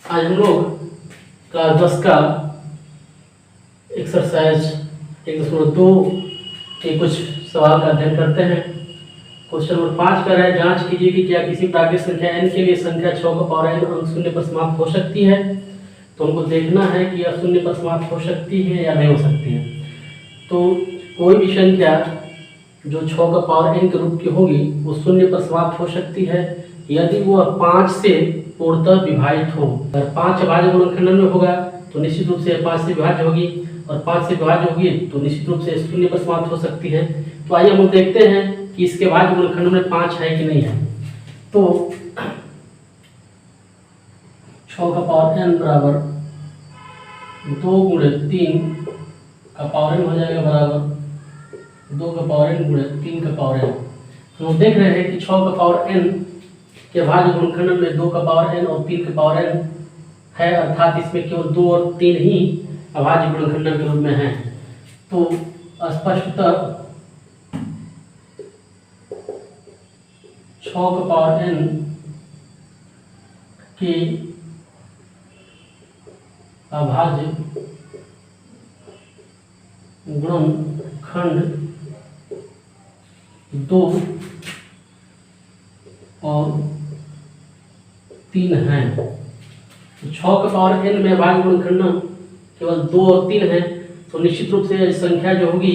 आज हम लोग क्लास 10 का एक्सरसाइज 1.2 के कुछ सवाल का अध्ययन करते हैं। क्वेश्चन नंबर 5 कर है, जांच कीजिए कि क्या किसी प्राकृतिक संख्या n के लिए संख्या 6 का पावर n अंक शून्य पर समाप्त हो सकती है। तो हमको देखना है कि यह शून्य पर समाप्त हो सकती है या नहीं हो सकती है। तो कोई भी संख्या जो 6 का पावर n के रूप की होगी वो शून्य पर समाप्त हो सकती है यदि वह 5 से पूर्णतः विभाजित हो। अगर 5 अभाज्य गुणनखंडन में होगा तो निश्चित रूप से 5 से विभाज्य होगी, और 5 से विभाज्य होगी तो निश्चित रूप से शून्य पर समाप्त हो सकती है। तो आइए हम देखते हैं कि इसके भाज्य गुणनखंड में 5 है कि नहीं है। तो 6 का पावर n बराबर 2 गुणे 3 का पावर n हो जाएगा बराबर 2 का पावर n गुणे 3 का पावर n। हम देख रहे हैं कि 6 का पावर n के भाज्य गुणनखंड में 2 का पावर n और 3 का पावर n है, अर्थात इसमें केवल 2 और 3 ही अभाज्य गुणनखंड के रूप में हैं। तो स्पष्टतः 6 का पावर n के अभाज्य गुणनखंड 2 और 3 हैं। 6 का पावर n में अभाज्य गुणनखंड केवल 2 और 3 है, तो निश्चित रूप से संख्या जो होगी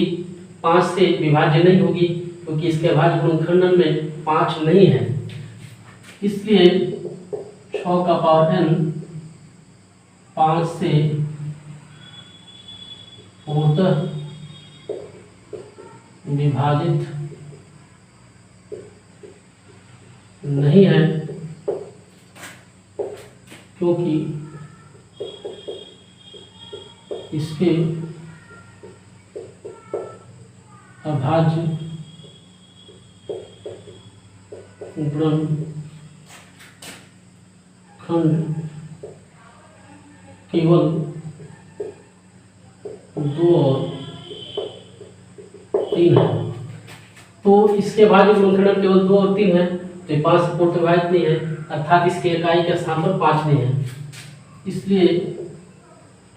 5 से विभाज्य नहीं होगी, क्योंकि इसके अभाज्य गुणनखंड में 5 नहीं है। इसलिए 6 का पावर n 5 से पूर्णतः विभाजित नहीं है, क्योंकि इसके अभाज्य गुणनखंड केवल 2 और 3 है। तो इसके अभाज्य गुणनखंड केवल 2 और 3 है, तो 5 से पूर्णतः विभाजित नहीं है, अर्थात इसके इकाई के स्थान पर 5 नहीं है। इसलिए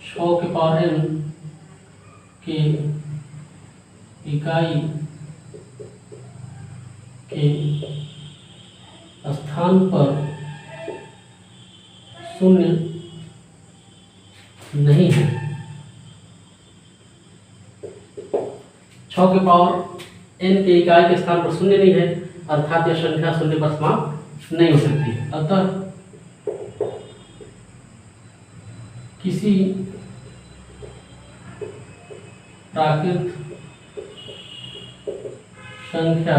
6 के पावर n के इकाई के स्थान पर 0 नहीं है। 6 के पावर n के इकाई के स्थान पर 0 नहीं है, अर्थात यह संख्या 0 पर समाप्त नहीं हो सकती है। अतः किसी प्राकृत संख्या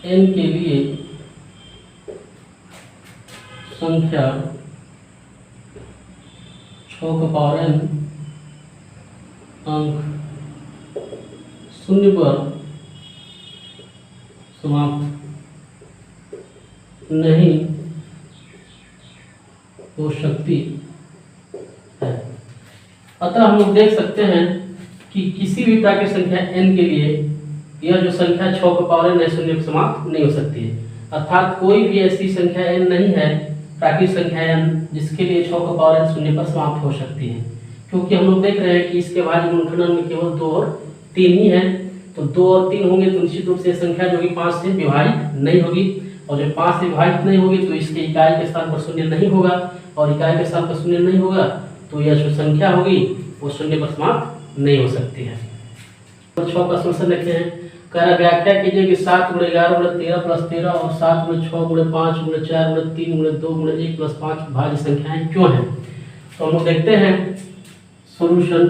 n के लिए संख्या 6 का पावर n अंक 0 पर समाप्त नहीं हो सकती है। अतः हम लोग देख सकते हैं कि किसी भी प्राकृतिक संख्या n के लिए यह जो संख्या 6 का पावर n है 0 पर समाप्त नहीं हो सकती है। अर्थात कोई भी ऐसी संख्या n नहीं है प्राकृतिक संख्या n जिसके लिए 6 का पावर n 0 पर समाप्त हो सकती है, क्योंकि हम लोग देख रहे हैं कि इसके भाज्य गुणनखंड में केवल 2 और 3 ही है। तो 2 और 3 होंगे तो निश्चित रूप से संख्या जो कि 5 से विभाजित नहीं होगी, और जब 5 से विभाजित नहीं होगी तो इसके इकाई के स्थान पर 0 नहीं होगा, और इकाई के स्थान पर 0 नहीं होगा तो यह जो संख्या होगी वो 0 पर समाप्त नहीं हो सकती है। तो 6 का सॉल्यूशन लिखते हैं। कह रहा व्याख्या कीजिए कि 7 गुणे 11 गुणे 13 प्लस 13 और 7 गुणे 6 गुणे 5 गुणे 4 गुणे 3 गुणे 2 गुणे 1 प्लस 5 भाज्य संख्याएं क्यों हैं। तो हम लोग देखते हैं सॉल्यूशन।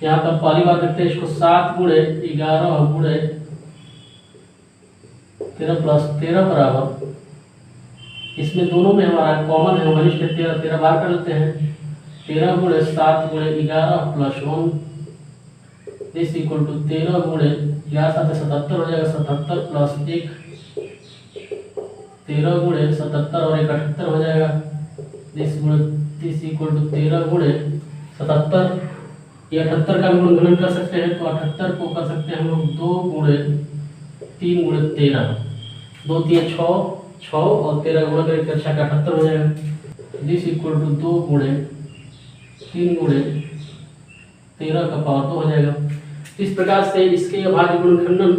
यहाँ पर पहली बार देखते हैं इसको 7 गुणे 11 गुणे 13 प्लस 13 बराबर, इसमें दोनों में हमारा कॉमन है वरिष्ठ 13, 13 बार कर लेते हैं। 13 गुणे 7 गुणे 11 प्लस 1 इज इक्वल टू 13 गुणे 11 से 77 हो जाएगा, 77 प्लस 1 13 गुणे 77 और 1 78 हो जाएगा। इस गुणे इज इक्वल टू 13 गुणे 77, ये 78 का भी गुणन कर सकते हैं, तो 78 को कर सकते हैं हम लोग 2 गुणे 3 गुणे 13। 2 3 6, 6 और 13 गुणा करें तो 6 का 78 हो जाएगा। दिस इक्वल टू 2 गुणे 3 गुणे 13 का पावर 2 हो जाएगा। इस प्रकार से इसके अभाज्य गुणनखंडन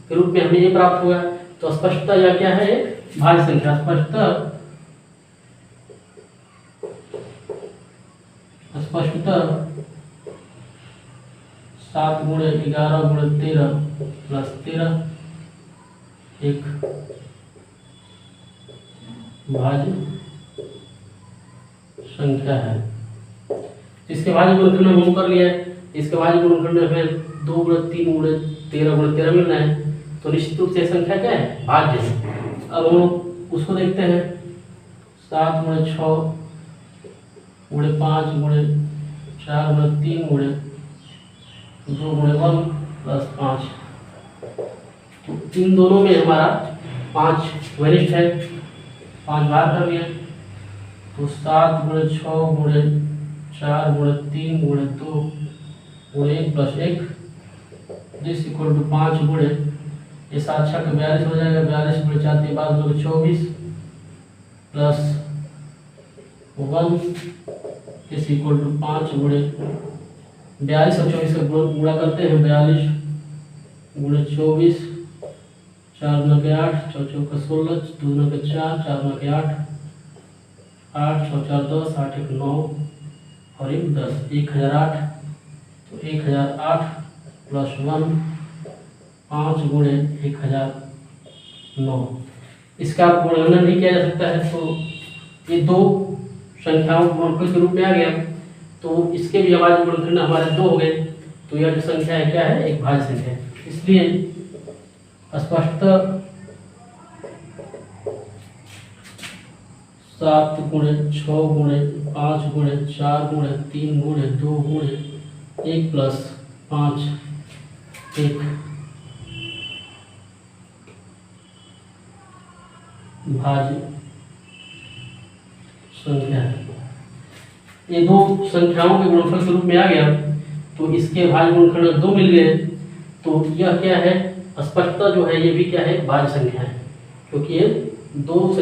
के रूप में हमें ये प्राप्त हुआ। तो स्पष्टतः यह क्या है, एक भाज्य संख्या। स्पष्टतः 7 गुणे 11 गुणे 13 प्लस 13 एक भाज्य संख्या है। इसके भाज्य गुणनखंड हम कर लिया है। इसके भाज्य गुणनखंड हमें 2 गुणे 3 गुणे 13 गुणे 13 मिल रहा है। तो निश्चित रूप से संख्या क्या है, भाज्य है। अब हम लोग उसको देखते हैं। 7 गुणे 6 गुणे 5 गुणे 4 गुणे 3 गुणे 2 गुणे 1 प्लस 5। तो इन दोनों में हमारा 5 वरिष्ठ है, 5 बाहर कर लिया। तो 7 गुणे 6 गुणे 4 गुणे 3 गुणे 2 गुणे 1 प्लस 1 दिस इक्वल टू 5 गुणे ये 7 6 का 42 हो जाएगा। 42 गुणे 4 3 5 2 24 प्लस 1 इस इक्वल टू 5 गुणे 42 और 24 का गुणा करते हैं। 42 गुणे 24 4 9 के 8 4 4 का 16 2 9 के 4 4 9 के 8 8 6 4 10 8 1 9 और 1 10 1008। तो 1008 प्लस 1 5 गुणे 1009। इसका गुणनखंड नहीं किया जा सकता है। तो ये दो संख्याओं के गुणनफल के रूप में आ गया। तो इसके भी अभाज्य गुणनखंड हमारे 2 हो गए। तो यह जो संख्या है क्या है, एक भाज्य संख्या है। इसलिए स्पष्टतः 7 गुणे 6 गुणे 5 गुणे 4 गुणे 3 गुणे 2 गुणे 1 प्लस 5 एक भाज्य संख्या है। ये दो संख्याओं के गुणनफल के रूप में आ गया। तो इसके भाज्य गुणनखंड 2 मिल गए। तो यह क्या है, स्पष्टतः जो है ये भी क्या है, भाज्य संख्या है। क्योंकि ये दो अभाज्य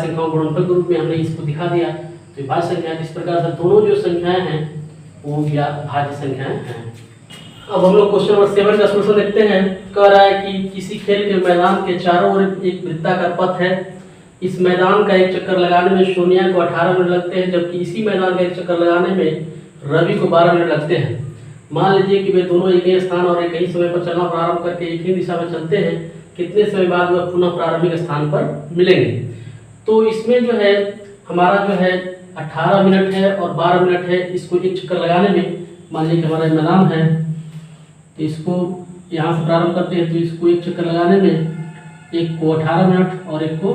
संख्याओं के गुणनफल के रूप में हमने इसको दिखा दिया। तो भाज्य संख्या इस प्रकार से दोनों जो संख्याएं हैं वो भाज्य संख्याएं हैं। अब हम लोग क्वेश्चन नंबर 7 का सॉल्यूशन देखते हैं। कह रहा है कि किसी खेल के मैदान के चारों ओर एक वृत्ताकार पथ है। इस मैदान का एक चक्कर लगाने में सोनिया को 18 मिनट लगते हैं, जबकि इसी मैदान का एक चक्कर लगाने में रवि को 12 मिनट लगते हैं। मान लीजिए कि वे दोनों एक ही स्थान और एक ही समय पर चलना प्रारंभ करके एक ही दिशा में चलते हैं। कितने समय बाद वह पुनः प्रारंभिक स्थान पर मिलेंगे। तो इसमें जो है हमारा जो है 18 मिनट है और 12 मिनट है। इसको एक चक्कर लगाने में, मान लीजिए हमारा मैदान है, तो इसको यहाँ से प्रारंभ करते हैं। तो इसको एक चक्कर लगाने में एक को 18 मिनट और एक को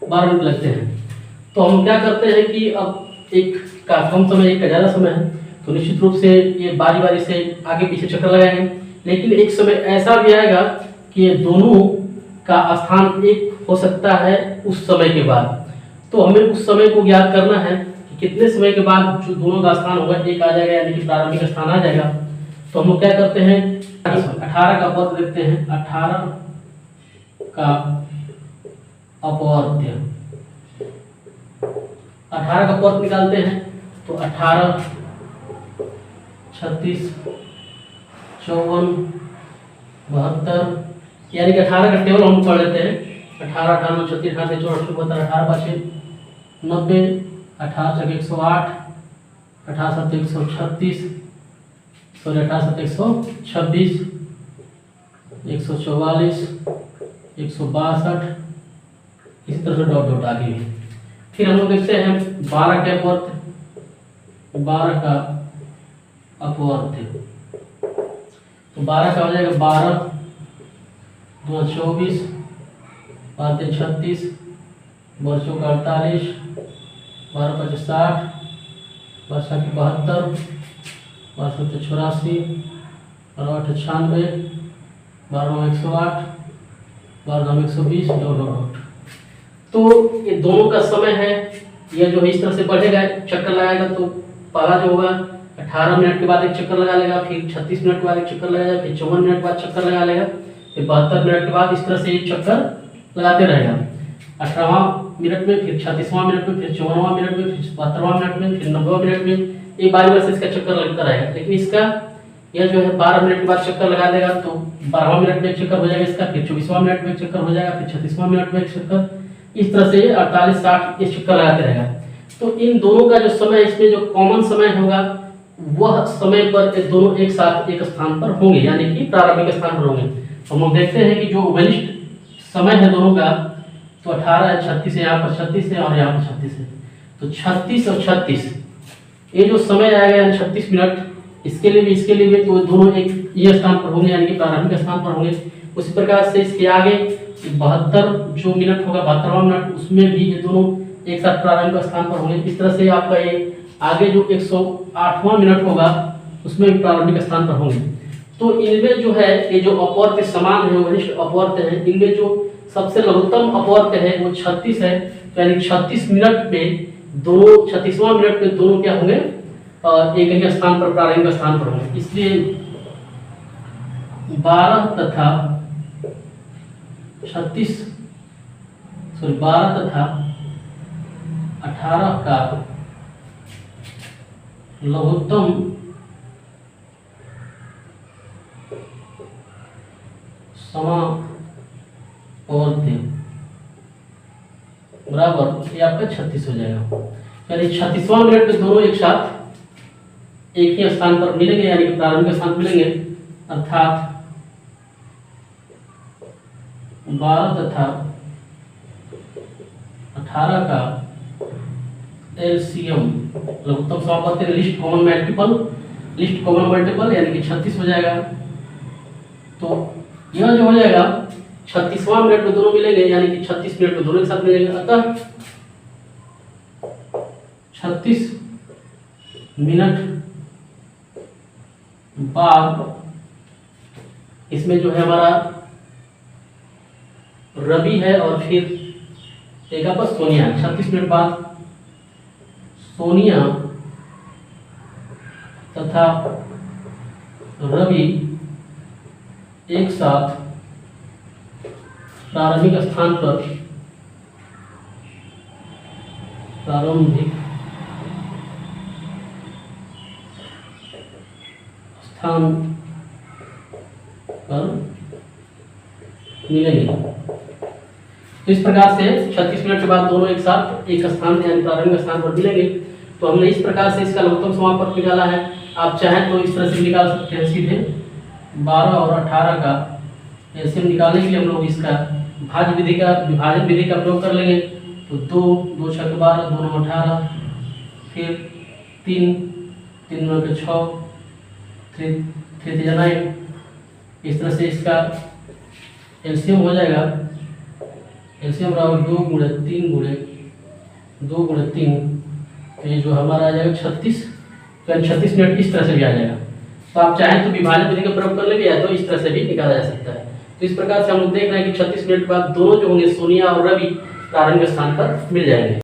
12 मिनट लगते हैं। तो हम क्या करते हैं कि अब एक का कम समय, एक का ज़्यादा समय है, तो निश्चित रूप से ये बारी बारी से आगे पीछे चक्कर लगाएंगे। लेकिन एक समय ऐसा भी आएगा कि ये दोनों का स्थान एक हो सकता है उस समय के बाद। तो हमें उस समय को ज्ञात करना है कि कितने समय के बाद जो दोनों का स्थान होगा एक आ जाएगा, यानी कि प्रारंभिक स्थान आ जाएगा। तो हम लोग क्या करते हैं, 18 का पद देखते हैं। 18 का अपवर्त्य, 18 का पद निकालते हैं। तो 18 36 54 72, यानी कि 18 का टेबल हम पढ़ लेते हैं। 18 18 36 38 64 72 18 5 90 18 108 18 7 136 18 7 126 144 162 इसी तरह से डॉट डॉट आगे भी। फिर हम लोग देखते हैं 12 के अपवर्त्य, 12 का अपवर्त्य। तो 12 का हो जाएगा 12 2 24 12 3 36 12 4 48 12 5 60 12 7 72 12 7 84 12 8 96 12 9 108 12 9 120 डॉट डॉट डॉट। तो ये दोनों का समय है, यह जो है इस तरह से बढ़ेगा, चक्कर लगाएगा। तो पहला जो होगा 18 मिनट के बाद एक चक्कर लगा लेगा, फिर 36 मिनट के बाद एक चक्कर लगाएगा, फिर 54 मिनट के बाद चक्कर लगा लेगा, फिर 72 मिनट के बाद इस तरह से एक चक्कर लगाते रहेगा। 18वां मिनट में, फिर 36वां मिनट में, फिर 54वां मिनट में, फिर 72वां मिनट में, फिर 90वां मिनट में, एक बारी से इसका चक्कर लगता रहेगा। लेकिन इसका यह जो है 12 मिनट के बाद चक्कर लगा देगा, तो 12वां मिनट में एक चक्कर हो जाएगा इसका, फिर 24वां मिनट में एक चक्कर हो जाएगा, फिर 36वां मिनट में एक चक्कर, इस तरह से 48-60 ये चक्कर लगाते रहेगा। तो इन दोनों का जो समय, इसमें जो कॉमन समय होगा वह समय पर ये दोनों एक साथ एक स्थान पर होंगे, यानी कि प्रारंभिक स्थान पर होंगे। तो हम लोग देखते हैं कि जो वरिष्ठ समय है दोनों का, तो 18 है, 36 है, यहाँ पर 36 है और यहाँ पर 36 है, तो 36 और 36 ये जो समय आएगा यानी 36 मिनट, इसके लिए भी तो दोनों एक ये स्थान पर होंगे, यानी कि प्रारंभिक स्थान पर होंगे। उसी प्रकार से इसके आगे 72 जो मिनट होगा, 72वां मिनट, उसमें भी ये दोनों एक साथ प्रारंभिक स्थान पर होंगे। इस तरह से आपका ये आगे जो 108वां मिनट होगा उसमें भी प्रारंभिक स्थान पर होंगे। तो इनमें जो है ये जो अपवर्त्य समान है, वरिष्ठ अपवर्त्य है, इनमें जो सबसे लघुत्तम अपवर्त्य है वो 36 है। तो यानी 36 मिनट में दोनों, 36वां मिनट में दोनों क्या होंगे, एक ही स्थान पर, प्रारंभिक स्थान पर होंगे। इसलिए 12 तथा 18 का लघुत्तम समावर्त्य बराबर ये आपका 36 हो जाएगा। यानी 36वां मिनट में दोनों एक साथ एक ही स्थान पर मिलेंगे, यानी कि प्रारंभिक स्थान मिलेंगे, अर्थात 12 तथा 18 का एलसीएम लघुत्तम समावर्त्य लिस्ट कॉमन मल्टीपल यानी कि 36 हो जाएगा। तो यह जो हो जाएगा 36वां मिनट में दोनों मिलेंगे, यानी कि 36 मिनट में दोनों एक साथ मिलेंगे। अतः 36 मिनट बाद इसमें जो है हमारा रवि है और फिर एक आपस सोनिया है। 36 मिनट बाद सोनिया तथा रवि एक साथ प्रारंभिक स्थान पर मिलेंगे। तो इस प्रकार से 36 मिनट के बाद दोनों एक साथ एक स्थान यानी प्रारंभिक स्थान पर मिलेंगे। तो हमने इस प्रकार से इसका लघुत्तम समावर्त्य निकाला है। आप चाहें तो इस तरह से निकाल सकते हैं सीधे। 12 और 18 का एलसीएम निकालने के लिए हम लोग इसका विभाजन विधि का प्रयोग कर लेंगे। तो 2 6 12, 2 9 18, फिर 3 9 6, 3 3 9। इस तरह से इसका एलसीएम हो जाएगा। एलसीएम बराबर 2 × 3 × 2 × 3, तो ये जो हमारा आ जाएगा 36। तो 36 मिनट इस तरह से भी आ जाएगा। तो आप चाहें तो विभाजन विधि का प्रयोग कर लेंगे, या तो इस तरह से भी निकाला जा सकता है। तो इस प्रकार से हम लोग देख रहे हैं कि 36 मिनट बाद दोनों जो होंगे सोनिया और रवि प्रारंभिक स्थान पर मिल जाएंगे।